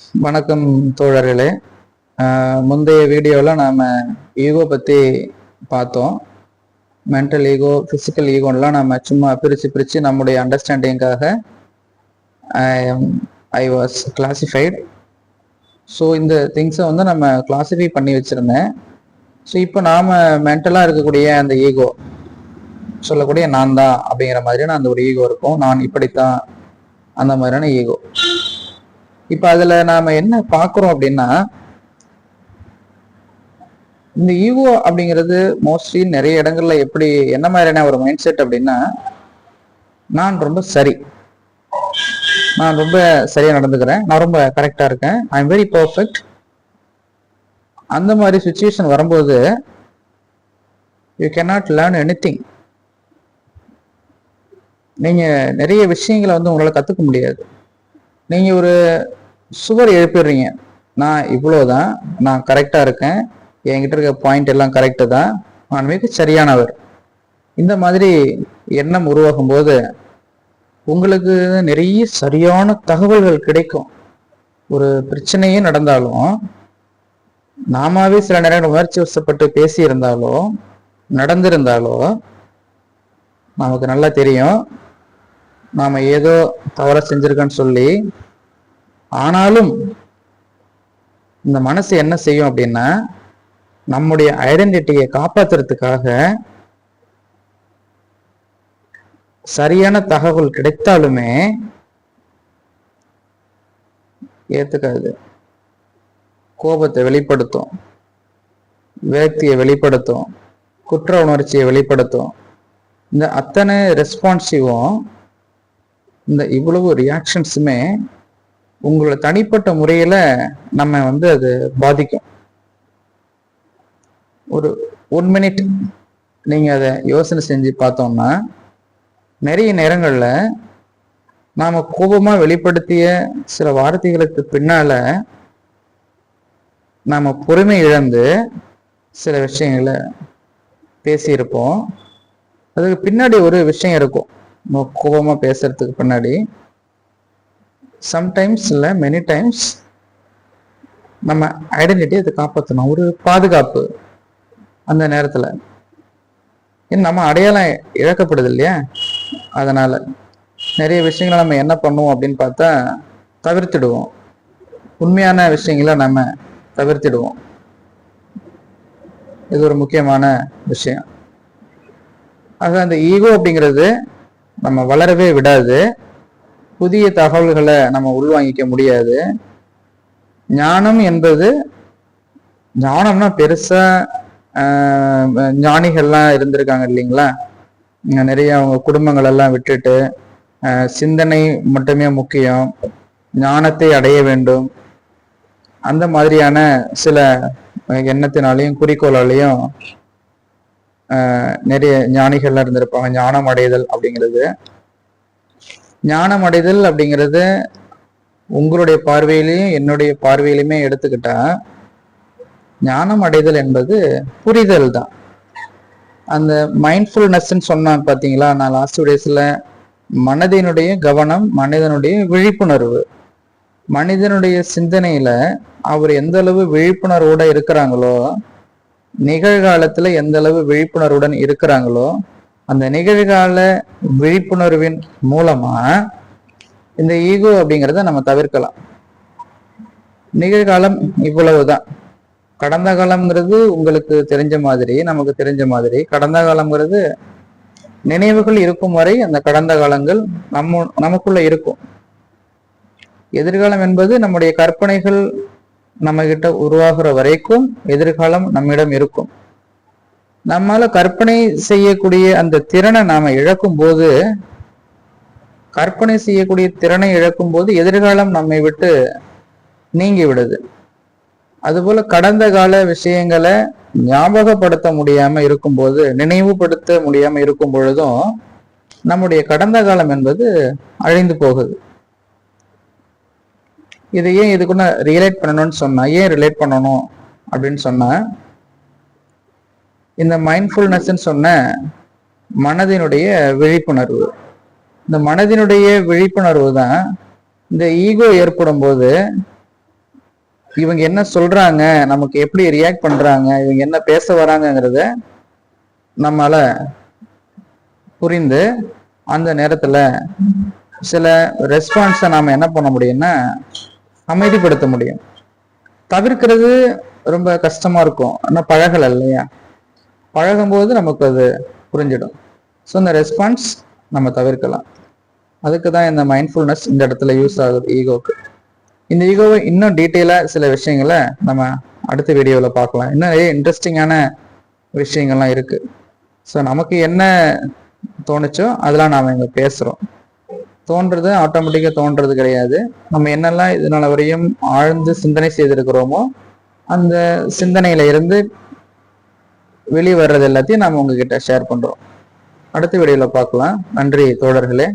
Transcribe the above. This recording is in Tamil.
வணக்கம் தோழர்களே. முந்தைய வீடியோவில் நாம் ஈகோ பற்றி பார்த்தோம். மென்டல் ஈகோ, ஃபிசிக்கல் ஈகோலாம் நம்ம சும்மா பிரித்து நம்முடைய அண்டர்ஸ்டாண்டிங்காக ஐ வாஸ் கிளாசிஃபைடு. ஸோ இந்த திங்ஸை வந்து நம்ம கிளாஸிஃபை பண்ணி வச்சுருந்தேன். ஸோ இப்போ நாம் மென்டலாக இருக்கக்கூடிய அந்த ஈகோ சொல்லக்கூடிய நான் தான் அப்படிங்கிற மாதிரியான அந்த ஒரு ஈகோ இருக்கும். நான் இப்படித்தான், அந்த மாதிரியான ஈகோ. இப்ப அதுல நாம என்ன பாக்குறோம் அப்படின்னா, இந்த ஈகோ அப்படிங்கிறது மோஸ்ட்லி நிறைய இடங்கள்ல எப்படி என்ன மாதிரியான ஒரு மைண்ட் செட் அப்படின்னா, நான் ரொம்ப சரி, நான் ரொம்ப சரியா நடந்துக்கிறேன், நான் ரொம்ப கரெக்டா இருக்கேன், ஐ எம் வெரி பர்ஃபெக்ட். அந்த மாதிரி சுச்சுவேஷன் வரும்போது யூ கேனாட் லேர்ன் எனிதிங். நீங்க நிறைய விஷயங்களை வந்து உங்களால கத்துக்க முடியாது. நீங்க ஒரு சுவர் எழுப்பிடுறீங்க, நான் இவ்வளவுதான், நான் கரெக்டா இருக்கேன், என்கிட்ட இருக்க பாயிண்ட் எல்லாம் கரெக்டு தான், நான் மிக சரியானவர். இந்த மாதிரி எண்ணம் உருவாகும் போது உங்களுக்கு நிறைய சரியான தகவல்கள் கிடைக்கும். ஒரு பிரச்சனையே நடந்தாலும், நாமாவே சில நேரம் உணர்ச்சி வசப்பட்டு பேசி இருந்தாலோ நடந்திருந்தாலோ நமக்கு நல்லா தெரியும் நாம ஏதோ தவற செஞ்சிருக்கோன்னு சொல்லி. ஆனாலும் இந்த மனசு என்ன செய்யும் அப்படின்னா, நம்முடைய ஐடென்டிட்டியை காப்பாத்துறதுக்காக சரியான தகவல் கிடைத்தாலுமே ஏத்துக்காது. கோபத்தை வெளிப்படுத்தும், விரக்தியை வெளிப்படுத்தும், குற்ற உணர்ச்சியை வெளிப்படுத்தும். இந்த அத்தனை ரெஸ்பான்சிவும், இந்த இவ்வளவு ரியாக்ஷன்ஸுமே உங்களோட தனிப்பட்ட முறையில நம்ம வந்து அது பாதிக்கும். ஒரு 1 மினிட் நீங்க அதை யோசனை செஞ்சு பார்த்தோம்னா, நிறைய நேரங்கள்ல நாம கோபமா வெளிப்படுத்திய சில வார்த்தைகளுக்கு பின்னால நாம பொறுமை இழந்து சில விஷயங்களை பேசியிருப்போம். அதுக்கு பின்னாடி ஒரு விஷயம் இருக்கும். நம்ம கோபமா பேசுறதுக்கு பின்னாடி சம்டைம்ஸ் இல்லை மெனி டைம்ஸ் நம்ம ஐடென்டிட்டி அதை காப்பாற்றணும், ஒரு பாதுகாப்பு. அந்த நேரத்தில் நம்ம அடையாளம் இழக்கப்படுது இல்லையா, அதனால நிறைய விஷயங்களை நம்ம என்ன பண்ணுவோம் அப்படின்னு பார்த்தா தவிர்த்திடுவோம். உண்மையான விஷயங்களை நம்ம தவிர்த்திடுவோம். இது ஒரு முக்கியமான விஷயம். ஆக அந்த ஈகோ அப்படிங்கிறது நம்ம வளரவே விடாது. புதிய தகவல்களை நம்ம உள்வாங்கிக்க முடியாது. ஞானம் என்பது, ஞானம்னா பெருசா ஞானிகள்லாம் இருந்திருக்காங்க இல்லைங்களா, நிறைய அவங்க குடும்பங்கள் எல்லாம் விட்டுட்டு சிந்தனை மட்டுமே முக்கியம், ஞானத்தை அடைய வேண்டும், அந்த மாதிரியான சில எண்ணத்தினாலையும் குறிக்கோளாலையும் நிறைய ஞானிகள்லாம் இருந்திருப்பாங்க. ஞானம் அடைதல் அப்படிங்கிறது, ஞானம் அடைதல் அப்படிங்கிறது உங்களுடைய பார்வையிலையும் என்னுடைய பார்வையிலுமே எடுத்துக்கிட்டா, ஞானம் அடைதல் என்பது புரிதல் தான். அந்த மைண்ட்ஃபுல்னஸ்ன்னு சொன்னான் பார்த்தீங்களா, நான் லாஸ்ட் டேஸ்ல மனதினுடைய கவனம், மனிதனுடைய விழிப்புணர்வு, மனிதனுடைய சிந்தனையில அவர் எந்த அளவு விழிப்புணர்வோட இருக்கிறாங்களோ, நிகழ்காலத்துல எந்த அளவு விழிப்புணர்வுடன் இருக்கிறாங்களோ, அந்த நிகழ்கால விழிப்புணர்வின் மூலமா இந்த ஈகோ அப்படிங்கிறத நம்ம தவிர்க்கலாம். நிகழ்காலம் இவ்வளவுதான். கடந்த காலம்ங்கிறது உங்களுக்கு தெரிஞ்ச மாதிரி, நமக்கு தெரிஞ்ச மாதிரி, கடந்த காலம்ங்கிறது நினைவுகள் இருக்கும் வரை அந்த கடந்த காலங்கள் நமக்குள்ள இருக்கும். எதிர்காலம் என்பது நம்முடைய கற்பனைகள் நம்ம கிட்ட உருவாகிற வரைக்கும் எதிர்காலம் நம்மிடம் இருக்கும். நம்மால கற்பனை செய்யக்கூடிய அந்த திறனை நாம இழக்கும் போது, கற்பனை செய்யக்கூடிய திறனை இழக்கும் போது எதிர்காலம் நம்மை விட்டு நீங்கி விடுது. அதுபோல கடந்த கால விஷயங்களை ஞாபகப்படுத்த முடியாம இருக்கும்போது, நினைவுபடுத்த முடியாம இருக்கும் பொழுதும் நம்முடைய கடந்த காலம் என்பது அழிந்து போகுது. இதை ஏன் இதுக்குள்ள ரிலேட் பண்ணணும்னு சொன்னா, ஏன் ரிலேட் பண்ணணும் அப்படின்னு சொன்னா, இந்த மைண்ட்ஃபுல்னஸ் சொன்ன மனதினுடைய விழிப்புணர்வு, இந்த மனதினுடைய விழிப்புணர்வு தான் இந்த ஈகோ ஏற்படும் போது இவங்க என்ன சொல்றாங்க, நமக்கு எப்படி ரியாக்ட் பண்றாங்க, இவங்க என்ன பேச வராங்கங்கிறத நம்மால புரிந்து அந்த நேரத்துல சில ரெஸ்பான்ஸை நாம என்ன பண்ண முடியும்னா அமைதிப்படுத்த முடியும். தவிர்க்கிறது ரொம்ப கஷ்டமா இருக்கும், ஆனால் பழகல இல்லையா? பழகும்போது நமக்கு அது புரிஞ்சிடும். ஸோ இந்த ரெஸ்பான்ஸ் நம்ம தவிர்க்கலாம். அதுக்கு தான் இந்த மைண்ட்ஃபுல்னஸ் இந்த இடத்துல யூஸ் ஆகுது ஈகோக்கு. இந்த ஈகோவை இன்னும் டீட்டெயிலாக சில விஷயங்களை நம்ம அடுத்த வீடியோவில் பார்க்கலாம். இன்னும் நிறைய இன்ட்ரெஸ்டிங்கான விஷயங்கள்லாம் இருக்கு. ஸோ நமக்கு என்ன தோணுச்சோ அதெல்லாம் நாம் இங்கே பேசுகிறோம். தோன்றது ஆட்டோமேட்டிக்காக தோன்றது கிடையாது. நம்ம என்னெல்லாம் இதனால வரையும் ஆழ்ந்து சிந்தனை செய்திருக்கிறோமோ அந்த சிந்தனையில இருந்து வெளியே வர்றது எல்லாத்தையும் நாம் உங்ககிட்ட ஷேர் பண்றோம். அடுத்த வீடியோல பார்க்கலாம். நன்றி தோழர்களே.